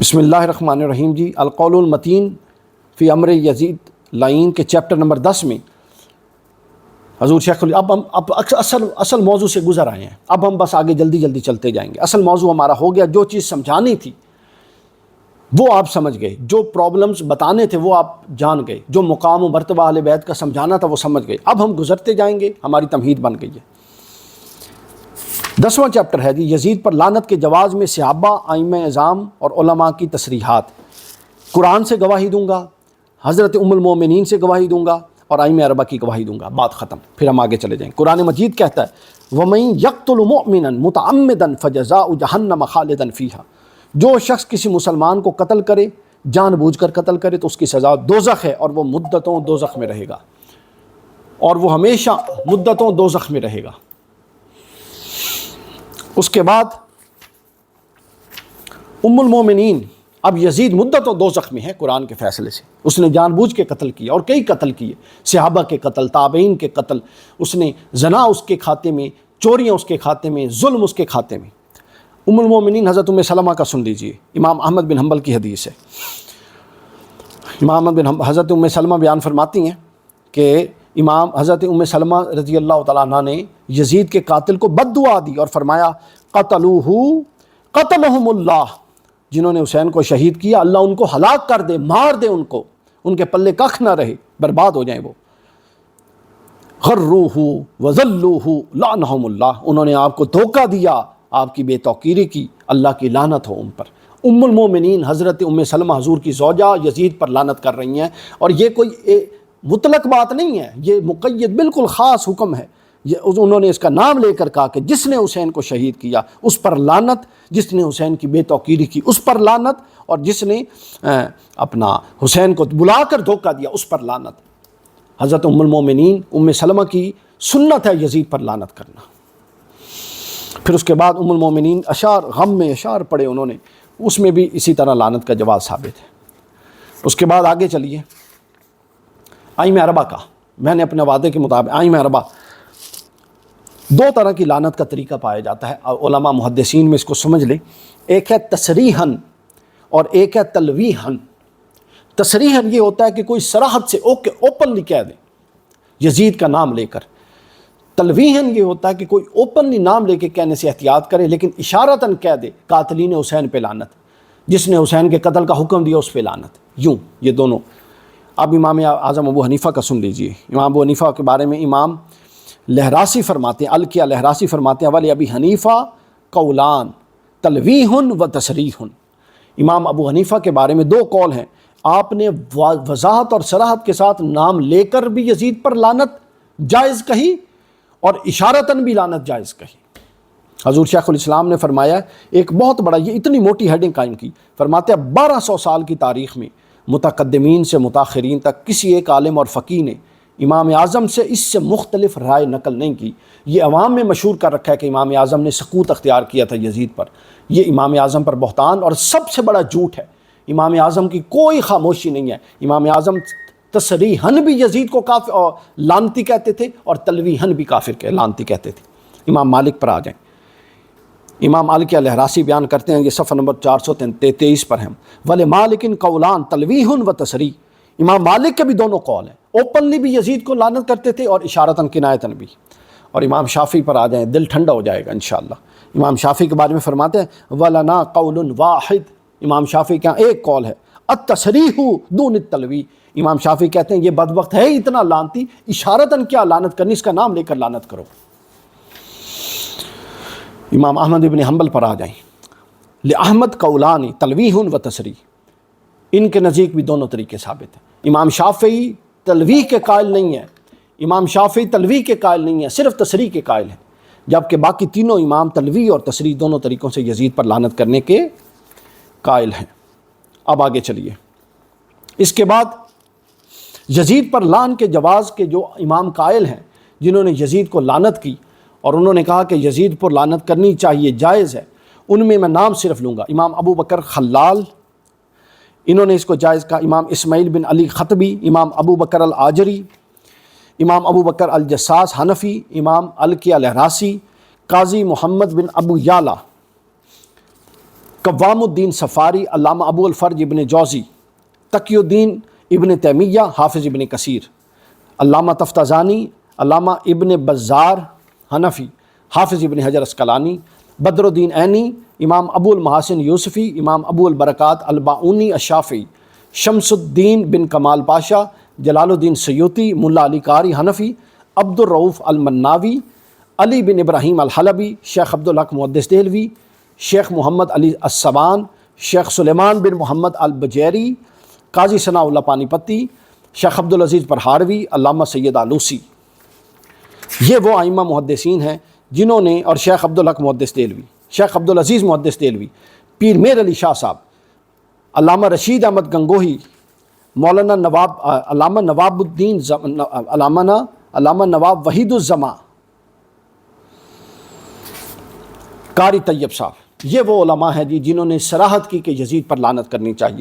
بسم اللہ الرحمن الرحیم جی، القول المتین فی امر یزید لعین کے چیپٹر نمبر 10 میں حضور شیخ اب ہم اصل موضوع سے گزر آئے ہیں. اب ہم بس آگے جلدی چلتے جائیں گے. اصل موضوع ہمارا ہو گیا. جو چیز سمجھانی تھی وہ آپ سمجھ گئے، جو پرابلمز بتانے تھے وہ آپ جان گئے، جو مقام و مرتبہ اہل بیت کا سمجھانا تھا وہ سمجھ گئے. اب ہم گزرتے جائیں گے، ہماری تمہید بن گئی ہے. 10واں چیپٹر ہے جی، یزید پر لعنت کے جواز میں صحابہ، ائمہ اعظام اور علماء کی تصریحات. قرآن سے گواہی دوں گا، حضرت ام المومنین سے گواہی دوں گا اور ائمہ اربعہ کی گواہی دوں گا. بات ختم. پھر ہم آگے چلے جائیں. قرآن مجید کہتا ہے وَمَن يَقْتُلْ مُؤْمِنًا مُتَعَمِّدًا فَجَزَاؤُهُ جَهَنَّمَ خَالِدًا فِيهَا. جو شخص کسی مسلمان کو قتل کرے، جان بوجھ کر قتل کرے، تو اس کی سزا دوزخ ہے اور وہ مدتوں دوزخ میں رہے گا، اور وہ ہمیشہ مدتوں دوزخ میں رہے گا. اس کے بعد ام المومنین، اب یزید مدتوں دوزخ میں ہے قرآن کے فیصلے سے. اس نے جان بوجھ کے قتل کیا اور کئی قتل کیے، صحابہ کے قتل، تابعین کے قتل. اس نے زنا اس کے کھاتے میں، چوریاں اس کے کھاتے میں، ظلم اس کے کھاتے میں. ام المومنین حضرت ام سلمہ کا سن لیجئے، امام احمد بن حنبل کی حدیث ہے. حضرت ام سلمہ بیان فرماتی ہیں کہ امام حضرت ام سلمہ رضی اللہ تعالیٰ عنہ نے یزید کے قاتل کو بد دعا دی اور فرمایا قتلہم اللہ، جنہوں نے حسین کو شہید کیا اللہ ان کو ہلاک کر دے، مار دے ان کو، ان کے پلے کخ نہ رہے، برباد ہو جائیں وہ. غروہ وذلوہ لعنہم اللہ، انہوں نے آپ کو دھوکہ دیا، آپ کی بے توقیری کی، اللہ کی لعنت ہو ان پر. ام المومنین حضرت ام سلمہ حضور کی زوجہ یزید پر لعنت کر رہی ہیں. اور یہ کوئی مطلق بات نہیں ہے، یہ مقید بالکل خاص حکم ہے. انہوں نے اس کا نام لے کر کہا کہ جس نے حسین کو شہید کیا اس پر لعنت، جس نے حسین کی بے توقیری کی اس پر لعنت، اور جس نے اپنا حسین کو بلا کر دھوکہ دیا اس پر لعنت. حضرت ام المومنین ام سلمہ کی سنت ہے یزید پر لعنت کرنا. پھر اس کے بعد ام المومنین اشعار، غم میں اشعار پڑھے انہوں نے، اس میں بھی اسی طرح لعنت کا جواز ثابت ہے. اس کے بعد آگے چلیے ائمہ اربعہ کا. میں نے اپنے وعدے کے مطابق ائمہ اربعہ، دو طرح کی لعنت کا طریقہ پایا جاتا ہے. علماء محدثین میں اس کو سمجھ لیں. ایک ہے تصریحاً اور ایک ہے تلویحاً. تصریحاً یہ ہوتا ہے کہ کوئی صراحت سے اوپنلی کہہ دے یزید کا نام لے کر. تلویحاً یہ ہوتا ہے کہ کوئی اوپنلی نام لے کے کہنے سے احتیاط کرے لیکن اشارتاً کہہ دے قاتلین حسین پہ لعنت، جس نے حسین کے قتل کا حکم دیا اس پہ لعنت. یوں یہ دونوں. اب امام اعظم ابو حنیفہ کا سن لیجئے. امام ابو حنیفہ کے بارے میں امام لہراسی فرماتے ہیں، الکیہ لہراسی فرماتے ہیں ولی ابی حنیفہ قولان تلویح و تصریح. امام ابو حنیفہ کے بارے میں دو قول ہیں. آپ نے وضاحت اور صراحت کے ساتھ نام لے کر بھی یزید پر لعنت جائز کہی اور اشارتاً بھی لعنت جائز کہی. حضور شیخ الاسلام نے فرمایا ایک بہت بڑا، یہ اتنی موٹی ہیڈنگ قائم کی، فرماتے ہیں 1200 سال کی تاریخ میں متقدمین سے متاخرین تک کسی ایک عالم اور فقیہ نے امام اعظم سے اس سے مختلف رائے نقل نہیں کی. یہ عوام میں مشہور کر رکھا ہے کہ امام اعظم نے سکوت اختیار کیا تھا یزید پر. یہ امام اعظم پر بہتان اور سب سے بڑا جھوٹ ہے. امام اعظم کی کوئی خاموشی نہیں ہے. امام اعظم تصریحاً بھی یزید کو کافر لعنتی کہتے تھے اور تلویحاً بھی کافر لعنتی کہتے تھے. امام مالک پر آ جائیں. امام الکیہ لہراسی بیان کرتے ہیں، یہ صفحہ نمبر 423 پر ہیں، ولی مالکن قولان تلویح و تصریح. امام مالک کے بھی دونوں قول ہیں، اوپنلی بھی یزید کو لعنت کرتے تھے اور اشارتاً کنایتاً بھی. اور امام شافعی پر آ جائیں، دل ٹھنڈا ہو جائے گا انشاءاللہ. امام شافعی کے بارے میں فرماتے ہیں ولنا قول واحد. امام شافعی کا ایک قول ہے التصریح دون التلویح. امام شافعی کہتے ہیں یہ بدبخت ہے اتنا لعنتی، اشارتاً کیا لعنت کرنی، اس کا نام لے کر لعنت کرو. امام احمد بن حنبل پر آ جائیں، لأحمد قولان تلویح و تصریح. ان کے نزدیک بھی دونوں طریقے ثابت ہیں. امام شافعی تلویح کے قائل نہیں ہے، امام شافعی تلویح کے قائل نہیں ہے، صرف تصریح کے قائل ہیں، جبکہ باقی تینوں امام تلویح اور تصریح دونوں طریقوں سے یزید پر لعنت کرنے کے قائل ہیں. اب آگے چلیے. اس کے بعد یزید پر لعن کے جواز کے جو امام قائل ہیں، جنہوں نے یزید کو لعنت کی اور انہوں نے کہا کہ یزید پر لعنت کرنی چاہیے، جائز ہے، ان میں نام صرف لوں گا. امام ابو بکر خلال، انہوں نے اس کو جائز کہا. امام اسماعیل بن علی خطبی، امام ابو بکر العاجری، امام ابو بکر الجساس حنفی، امام الکیہ لہراسی، قاضی محمد بن ابو یعلا، قوام الدین صفاری، علامہ ابو الفرج ابن جوزی، تقی الدین ابن تیمیہ، حافظ ابن کثیر، علامہ تفتازانی، علامہ ابن بزار حنفی، حافظ ابن حجر اسقلانی، بدر الدین عینی، امام ابو المحاسن یوسفی، امام ابو البرکات الباؤنی الشافعی، شمس الدین بن کمال پاشا، جلال الدین سیوطی، ملا علی قاری حنفی، عبد الرؤوف المناوی، علی بن ابراہیم الحلبی، شیخ عبدالحق محدث دہلوی، شیخ محمد علی السبان، شیخ سلیمان بن محمد البجیری، قاضی ثناء اللہ پانی پتی، شیخ عبدالعزیز پرہاروی، علامہ سید آلوسی۔ یہ وہ ائمہ محدثین ہیں جنہوں نے، اور شیخ عبدالحق محدث دہلوی، شیخ عبدالعزیز محدث دہلوی، پیر میر علی شاہ صاحب، علامہ رشید احمد گنگوہی، مولانا نواب، علامہ نواب الدین علامہ نواب وحید الزماں، قاری طیب صاحب، یہ وہ علماء ہیں جنہوں نے صراحت کی کہ یزید پر لعنت کرنی چاہیے۔